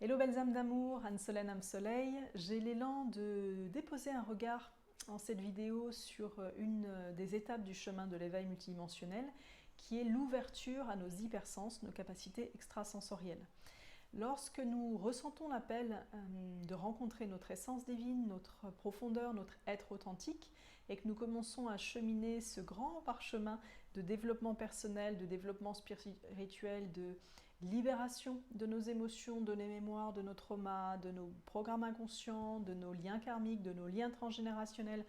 Hello belles âmes d'amour, Anne-Solène âme soleil. J'ai l'élan de déposer un regard en cette vidéo sur une des étapes du chemin de l'éveil multidimensionnel qui est l'ouverture à nos hypersens, nos capacités extrasensorielles. Lorsque nous ressentons l'appel de rencontrer notre essence divine, notre profondeur, notre être authentique, et que nous commençons à cheminer ce grand parchemin de développement personnel, de développement spirituel, de libération de nos émotions, de nos mémoires, de nos traumas, de nos programmes inconscients, de nos liens karmiques, de nos liens transgénérationnels,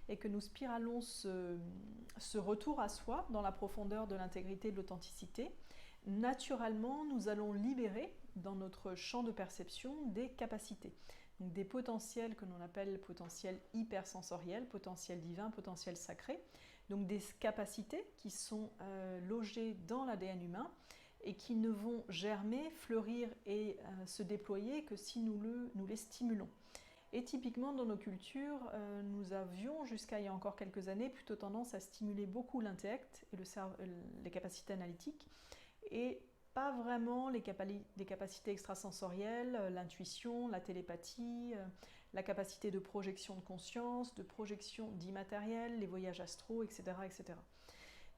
et que nous spiralons ce retour à soi dans la profondeur de l'intégrité et de l'authenticité, naturellement, nous allons libérer dans notre champ de perception des capacités, donc des potentiels que l'on appelle potentiels hypersensoriels, potentiels divins, potentiels sacrés, donc des capacités qui sont logées dans l'ADN humain et qui ne vont germer, fleurir et se déployer que si nous les stimulons. Et typiquement dans nos cultures, nous avions jusqu'à il y a encore quelques années plutôt tendance à stimuler beaucoup l'intellect et les capacités analytiques, et pas vraiment les capacités extrasensorielles, l'intuition, la télépathie, la capacité de projection de conscience, de projection d'immatériel, les voyages astraux, etc., etc.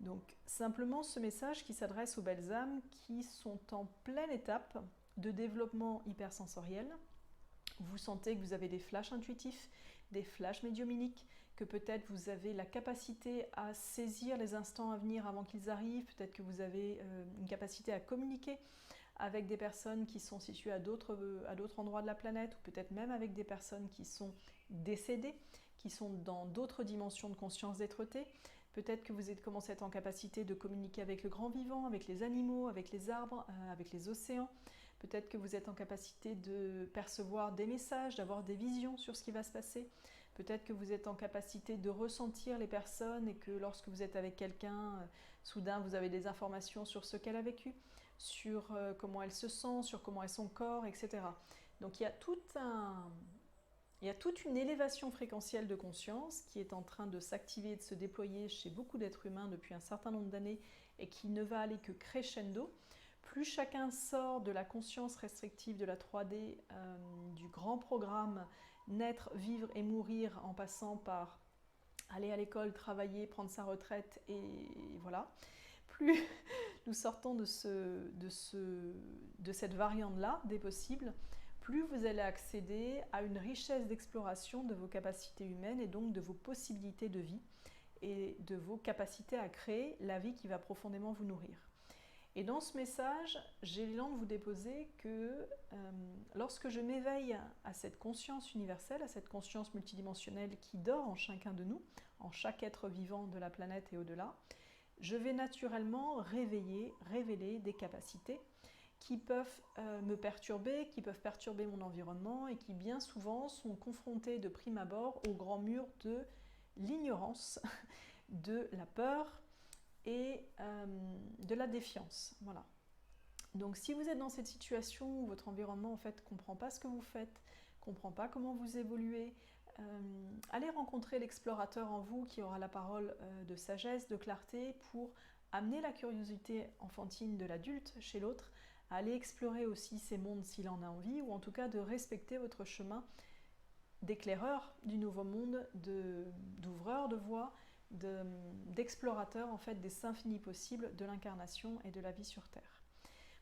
Donc simplement ce message qui s'adresse aux belles âmes qui sont en pleine étape de développement hypersensoriel. Vous sentez que vous avez des flashs intuitifs, des flashs médiumniques, que peut-être vous avez la capacité à saisir les instants à venir avant qu'ils arrivent, peut-être que vous avez une capacité à communiquer avec des personnes qui sont situées à d'autres endroits de la planète, ou peut-être même avec des personnes qui sont décédées, qui sont dans d'autres dimensions de conscience d'être-té. Peut-être que vous commencé à être en capacité de communiquer avec le grand vivant, avec les animaux, avec les arbres, avec les océans. Peut-être que vous êtes en capacité de percevoir des messages, d'avoir des visions sur ce qui va se passer. Peut-être que vous êtes en capacité de ressentir les personnes et que lorsque vous êtes avec quelqu'un, soudain vous avez des informations sur ce qu'elle a vécu, sur comment elle se sent, sur comment est son corps, etc. Donc il y a toute une élévation fréquentielle de conscience qui est en train de s'activer et de se déployer chez beaucoup d'êtres humains depuis un certain nombre d'années et qui ne va aller que crescendo. Plus chacun sort de la conscience restrictive de la 3D, du grand programme naître, vivre et mourir en passant par aller à l'école, travailler, prendre sa retraite et voilà, plus nous sortons de cette variante-là des possibles, plus vous allez accéder à une richesse d'exploration de vos capacités humaines et donc de vos possibilités de vie et de vos capacités à créer la vie qui va profondément vous nourrir. Et dans ce message, j'ai l'élan de vous déposer que lorsque je m'éveille à cette conscience universelle, à cette conscience multidimensionnelle qui dort en chacun de nous, en chaque être vivant de la planète et au-delà, je vais naturellement révéler des capacités qui peuvent me perturber, qui peuvent perturber mon environnement et qui bien souvent sont confrontées de prime abord au grand mur de l'ignorance, de la peur, et de la défiance. Voilà. Donc si vous êtes dans cette situation où votre environnement en fait comprend pas ce que vous faites, comprend pas comment vous évoluez, allez rencontrer l'explorateur en vous qui aura la parole de sagesse, de clarté pour amener la curiosité enfantine de l'adulte chez l'autre, à aller explorer aussi ces mondes s'il en a envie, ou en tout cas de respecter votre chemin d'éclaireur du nouveau monde, d'ouvreur de voie, d'explorateur en fait des infinis possibles de l'incarnation et de la vie sur Terre.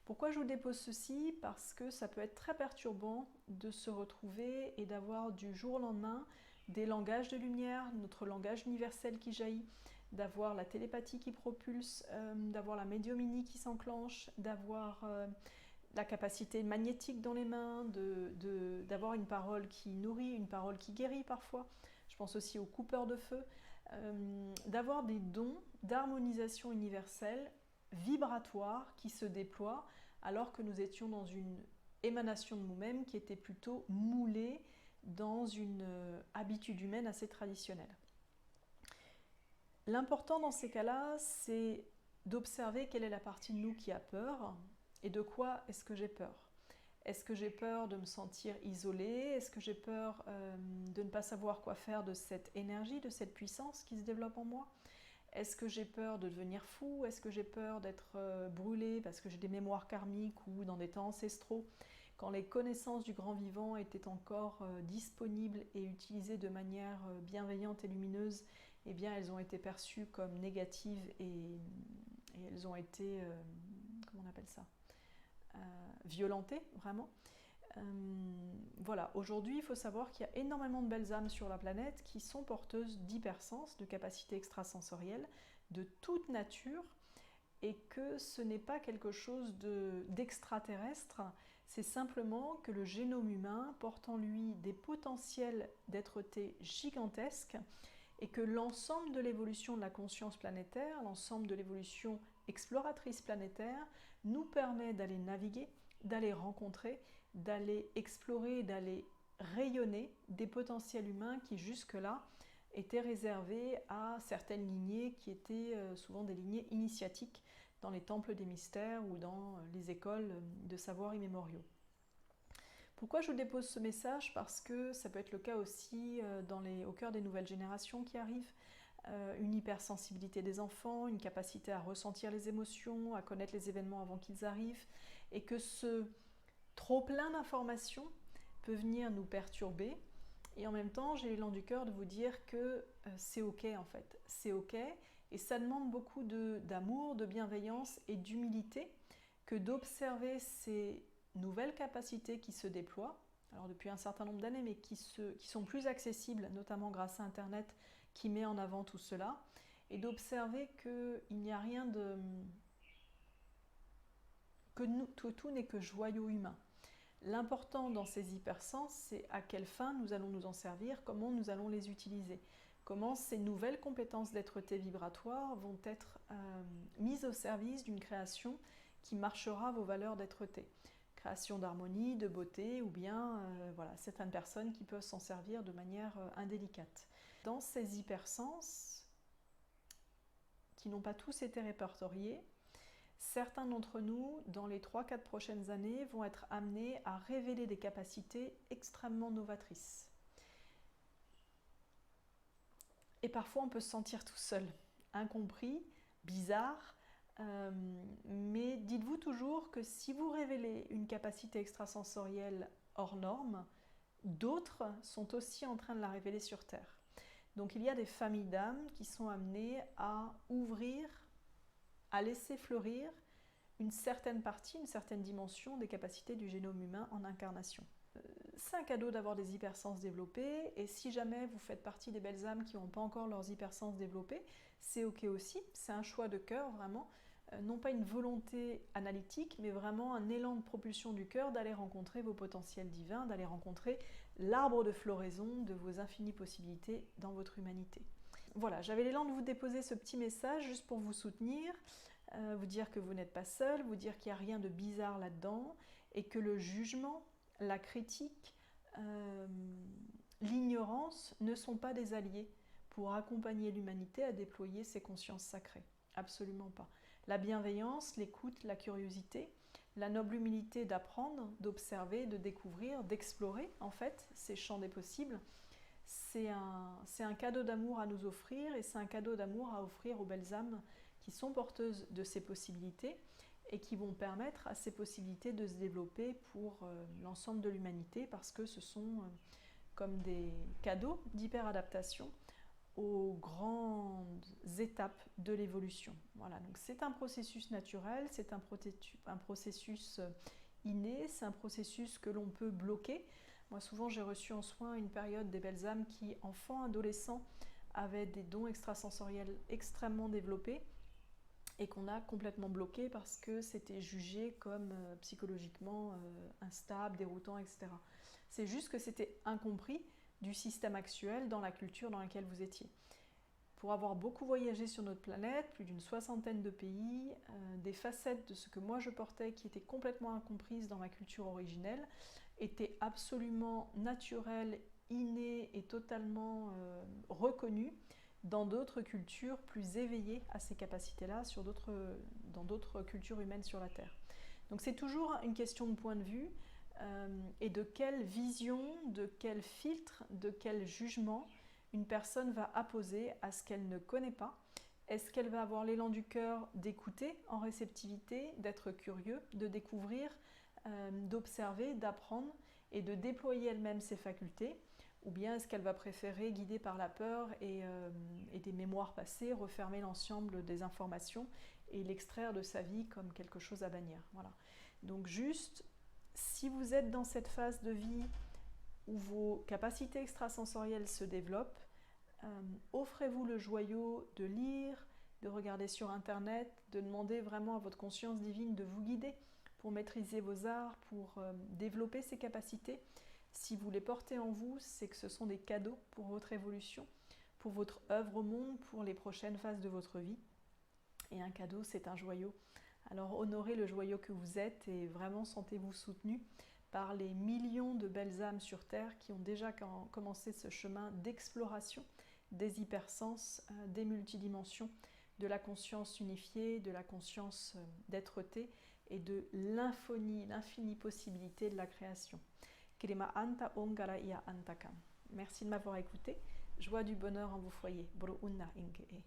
Pourquoi je vous dépose ceci? Parce que ça peut être très perturbant de se retrouver et d'avoir du jour au lendemain des langages de lumière, notre langage universel qui jaillit, d'avoir la télépathie qui propulse, d'avoir la médiumnie qui s'enclenche, d'avoir la capacité magnétique dans les mains, d'avoir une parole qui nourrit, une parole qui guérit parfois. Je pense aussi aux coupeurs de feu, d'avoir des dons d'harmonisation universelle, vibratoire, qui se déploient alors que nous étions dans une émanation de nous-mêmes qui était plutôt moulée dans une habitude humaine assez traditionnelle. L'important dans ces cas-là, c'est d'observer quelle est la partie de nous qui a peur et de quoi est-ce que j'ai peur. Est-ce que j'ai peur de me sentir isolée? Est-ce que j'ai peur de ne pas savoir quoi faire de cette énergie, de cette puissance qui se développe en moi? Est-ce que j'ai peur de devenir fou? Est-ce que j'ai peur d'être brûlé parce que j'ai des mémoires karmiques ou dans des temps ancestraux? Quand les connaissances du grand vivant étaient encore disponibles et utilisées de manière bienveillante et lumineuse, eh bien elles ont été perçues comme négatives et elles ont été, comment on appelle ça, violentées vraiment. Voilà, aujourd'hui il faut savoir qu'il y a énormément de belles âmes sur la planète qui sont porteuses d'hypersens, de capacités extrasensorielles, de toute nature, et que ce n'est pas quelque chose d'extraterrestre, c'est simplement que le génome humain porte en lui des potentiels d'être-té gigantesques et que l'ensemble de l'évolution de la conscience planétaire, l'ensemble de l'évolution exploratrice planétaire nous permet d'aller naviguer, d'aller rencontrer, d'aller explorer, d'aller rayonner des potentiels humains qui jusque-là étaient réservés à certaines lignées qui étaient souvent des lignées initiatiques dans les temples des mystères ou dans les écoles de savoirs immémoriaux. Pourquoi je vous dépose ce message? Parce que ça peut être le cas aussi au cœur des nouvelles générations qui arrivent, une hypersensibilité des enfants, une capacité à ressentir les émotions, à connaître les événements avant qu'ils arrivent, et que ce trop plein d'informations peut venir nous perturber. Et en même temps, j'ai l'élan du cœur de vous dire que c'est ok en fait, c'est ok, et ça demande beaucoup d'amour, de bienveillance et d'humilité que d'observer ces nouvelles capacités qui se déploient, alors depuis un certain nombre d'années, mais qui sont plus accessibles, notamment grâce à Internet qui met en avant tout cela, et d'observer qu'il n'y a rien de... que tout n'est que joyau humain. L'important dans ces hypersens, c'est à quelle fin nous allons nous en servir, comment nous allons les utiliser, comment ces nouvelles compétences d'être-té vibratoire vont être mises au service d'une création qui marchera vos valeurs d'être-té. Création d'harmonie, de beauté, ou bien voilà, certaines personnes qui peuvent s'en servir de manière indélicate. Dans ces hypersens, qui n'ont pas tous été répertoriés, certains d'entre nous, dans les 3-4 prochaines années, vont être amenés à révéler des capacités extrêmement novatrices. Et parfois, on peut se sentir tout seul, incompris, bizarre, mais dites-vous toujours que si vous révélez une capacité extrasensorielle hors norme, d'autres sont aussi en train de la révéler sur Terre. Donc il y a des familles d'âmes qui sont amenées à ouvrir, à laisser fleurir une certaine partie, une certaine dimension des capacités du génome humain en incarnation. C'est un cadeau d'avoir des hypersens développés, et si jamais vous faites partie des belles âmes qui n'ont pas encore leurs hypersens développés, c'est ok aussi, c'est un choix de cœur vraiment, non pas une volonté analytique, mais vraiment un élan de propulsion du cœur d'aller rencontrer vos potentiels divins, d'aller rencontrer l'arbre de floraison de vos infinies possibilités dans votre humanité. Voilà, j'avais l'élan de vous déposer ce petit message juste pour vous soutenir, vous dire que vous n'êtes pas seul, vous dire qu'il n'y a rien de bizarre là-dedans, et que le jugement, la critique, l'ignorance ne sont pas des alliés pour accompagner l'humanité à déployer ses consciences sacrées. Absolument pas. La bienveillance, l'écoute, la curiosité, la noble humilité d'apprendre, d'observer, de découvrir, d'explorer en fait ces champs des possibles, c'est un cadeau d'amour à nous offrir, et c'est un cadeau d'amour à offrir aux belles âmes qui sont porteuses de ces possibilités et qui vont permettre à ces possibilités de se développer pour l'ensemble de l'humanité, parce que ce sont comme des cadeaux d'hyperadaptation aux grandes étapes de l'évolution. Voilà, donc c'est un processus naturel, c'est un processus inné, c'est un processus que l'on peut bloquer. Moi souvent j'ai reçu en soin une période des belles âmes qui, enfants, adolescents, avaient des dons extrasensoriels extrêmement développés et qu'on a complètement bloqué parce que c'était jugé comme psychologiquement instable, déroutant, etc. C'est juste que c'était incompris du système actuel dans la culture dans laquelle vous étiez. Pour avoir beaucoup voyagé sur notre planète, plus d'une 60aine de pays, des facettes de ce que moi je portais qui étaient complètement incomprises dans ma culture originelle étaient absolument naturelles, innées et totalement reconnues dans d'autres cultures plus éveillées à ces capacités-là, dans d'autres cultures humaines sur la Terre. Donc c'est toujours une question de point de vue et de quelle vision, de quel filtre, de quel jugement une personne va apposer à ce qu'elle ne connaît pas, Est-ce qu'elle va avoir l'élan du cœur d'écouter en réceptivité, d'être curieux, de découvrir, d'observer, d'apprendre et de déployer elle-même ses facultés? Ou bien est-ce qu'elle va préférer, guidée par la peur et des mémoires passées, refermer l'ensemble des informations et l'extraire de sa vie comme quelque chose à bannir? Voilà. Donc juste, si vous êtes dans cette phase de vie où vos capacités extrasensorielles se développent, offrez-vous le joyau de lire, de regarder sur Internet, de demander vraiment à votre conscience divine de vous guider pour maîtriser vos arts, pour développer ces capacités. Si vous les portez en vous, c'est que ce sont des cadeaux pour votre évolution, pour votre œuvre au monde, pour les prochaines phases de votre vie. Et un cadeau, c'est un joyau. Alors honorez le joyau que vous êtes et vraiment sentez-vous soutenu par les millions de belles âmes sur Terre qui ont déjà commencé ce chemin d'exploration des hypersens, des multidimensions, de la conscience unifiée, de la conscience d'être-té et de l'infinie possibilité de la création. Kirima anta ongara ia antakam. Merci de m'avoir écouté. Joie du bonheur en vos foyers. Bro unna inge e.